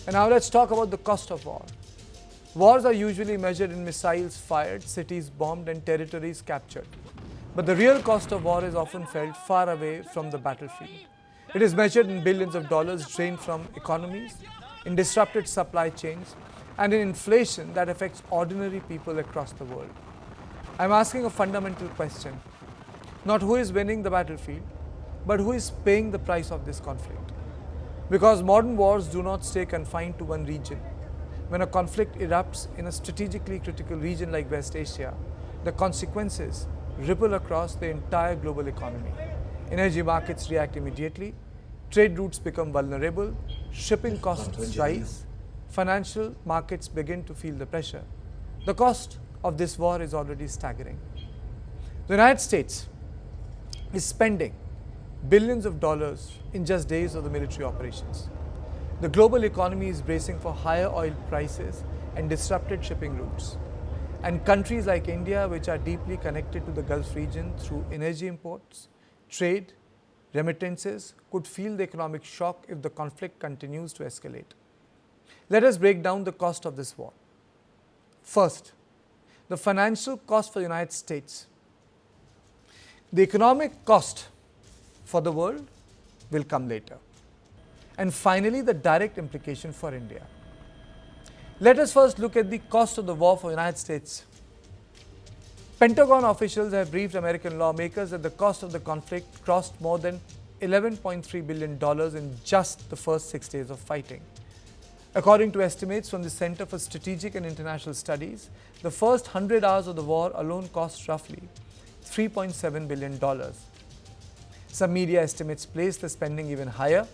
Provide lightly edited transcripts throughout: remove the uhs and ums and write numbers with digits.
And now let's talk about the cost of war. Wars are usually measured in missiles fired, cities bombed, and territories captured. But the real cost of war is often felt far away from the battlefield. It is measured in billions of dollars drained from economies, in disrupted supply chains, and in inflation that affects ordinary people across the world. I'm asking a fundamental question. Not who is winning the battlefield, but who is paying the price of this conflict. Because modern wars do not stay confined to one region. When a conflict erupts in a strategically critical region like West Asia, the consequences ripple across the entire global economy. Energy markets react immediately, trade routes become vulnerable, shipping costs rise, financial markets begin to feel the pressure. The cost of this war is already staggering. The United States is spending billions of dollars in just days of the military operations. The global economy is bracing for higher oil prices and disrupted shipping routes. And countries like India, which are deeply connected to the Gulf region through energy imports, trade, remittances, could feel the economic shock if the conflict continues to escalate. Let us break down the cost of this war. First, the financial cost for the United States. The economic cost for the world will come later. And finally, the direct implication for India. Let us first look at the cost of the war for the United States. Pentagon officials have briefed American lawmakers that the cost of the conflict crossed more than $11.3 billion in just the first 6 days of fighting. According to estimates from the Center for Strategic and International Studies, the first 100 hours of the war alone cost roughly $3.7 billion. Some media estimates place the spending even higher,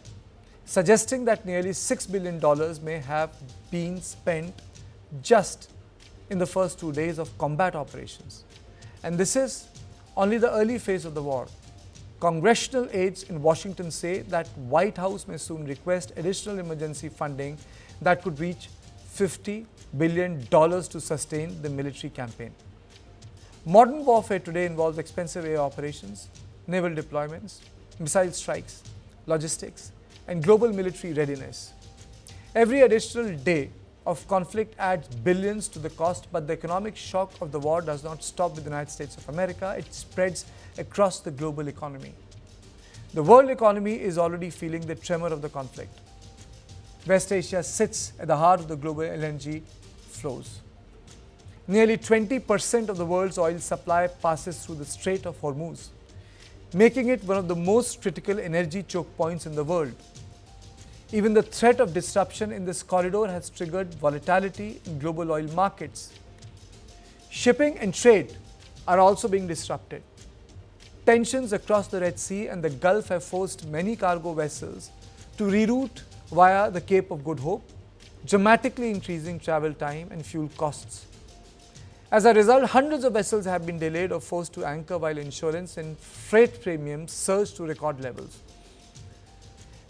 suggesting that nearly $6 billion may have been spent just in the first 2 days of combat operations. And this is only the early phase of the war. Congressional aides in Washington say that White House may soon request additional emergency funding that could reach $50 billion to sustain the military campaign. Modern warfare today involves expensive air operations, naval deployments, missile strikes, logistics, and global military readiness. Every additional day of conflict adds billions to the cost, but the economic shock of the war does not stop with the United States of America. It spreads across the global economy. The world economy is already feeling the tremor of the conflict. West Asia sits at the heart of the global LNG flows. Nearly 20% of the world's oil supply passes through the Strait of Hormuz, making it one of the most critical energy choke points in the world. Even the threat of disruption in this corridor has triggered volatility in global oil markets. Shipping and trade are also being disrupted. Tensions across the Red Sea and the Gulf have forced many cargo vessels to reroute via the Cape of Good Hope, dramatically increasing travel time and fuel costs. As a result, hundreds of vessels have been delayed or forced to anchor while insurance and freight premiums surge to record levels.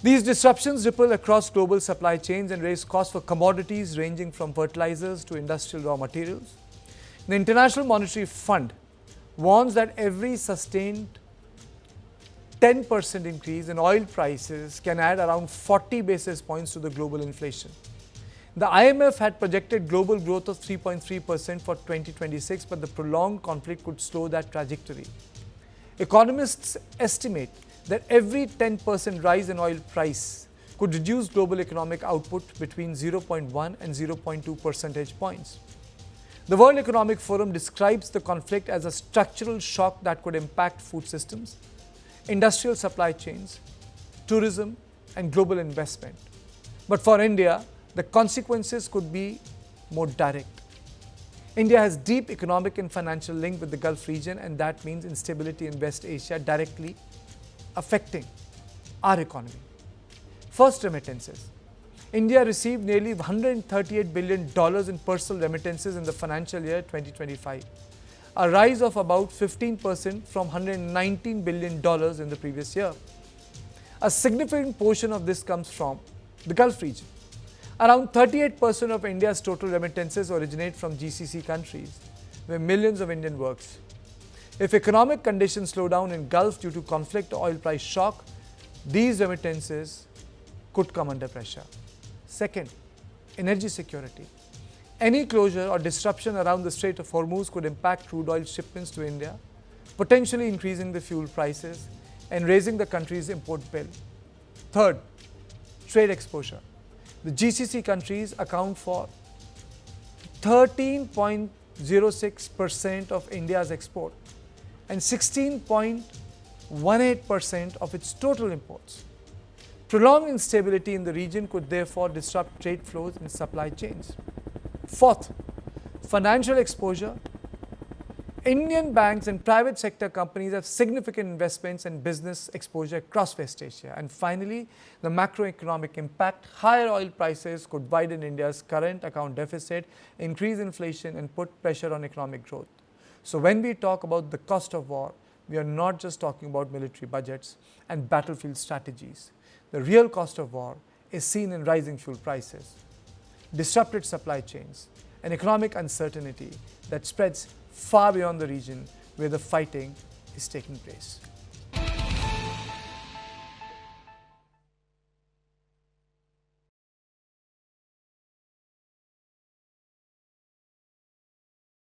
These disruptions ripple across global supply chains and raise costs for commodities ranging from fertilizers to industrial raw materials. The International Monetary Fund warns that every sustained 10% increase in oil prices can add around 40 basis points to the global inflation. The IMF had projected global growth of 3.3% for 2026, but the prolonged conflict could slow that trajectory. Economists estimate that every 10% rise in oil price could reduce global economic output between 0.1 and 0.2 percentage points. The World Economic Forum describes the conflict as a structural shock that could impact food systems, industrial supply chains, tourism, and global investment. But for India, the consequences could be more direct. India has deep economic and financial link with the Gulf region, and that means instability in West Asia directly affecting our economy. First, remittances. India received nearly $138 billion in personal remittances in the financial year 2025, a rise of about 15% from $119 billion in the previous year. A significant portion of this comes from the Gulf region. Around 38% of India's total remittances originate from GCC countries, where millions of Indians work. If economic conditions slow down in Gulf due to conflict or oil price shock, these remittances could come under pressure. Second, energy security. Any closure or disruption around the Strait of Hormuz could impact crude oil shipments to India, potentially increasing the fuel prices and raising the country's import bill. Third, trade exposure. The GCC countries account for 13.06% of India's export and 16.18% of its total imports. Prolonged instability in the region could therefore disrupt trade flows and supply chains. Fourth, financial exposure. Indian banks and private sector companies have significant investments and business exposure across West Asia. And finally, the macroeconomic impact. Higher oil prices could widen India's current account deficit, increase inflation, and put pressure on economic growth. So when we talk about the cost of war, we are not just talking about military budgets and battlefield strategies. The real cost of war is seen in rising fuel prices, disrupted supply chains, and economic uncertainty that spreads far beyond the region where the fighting is taking place.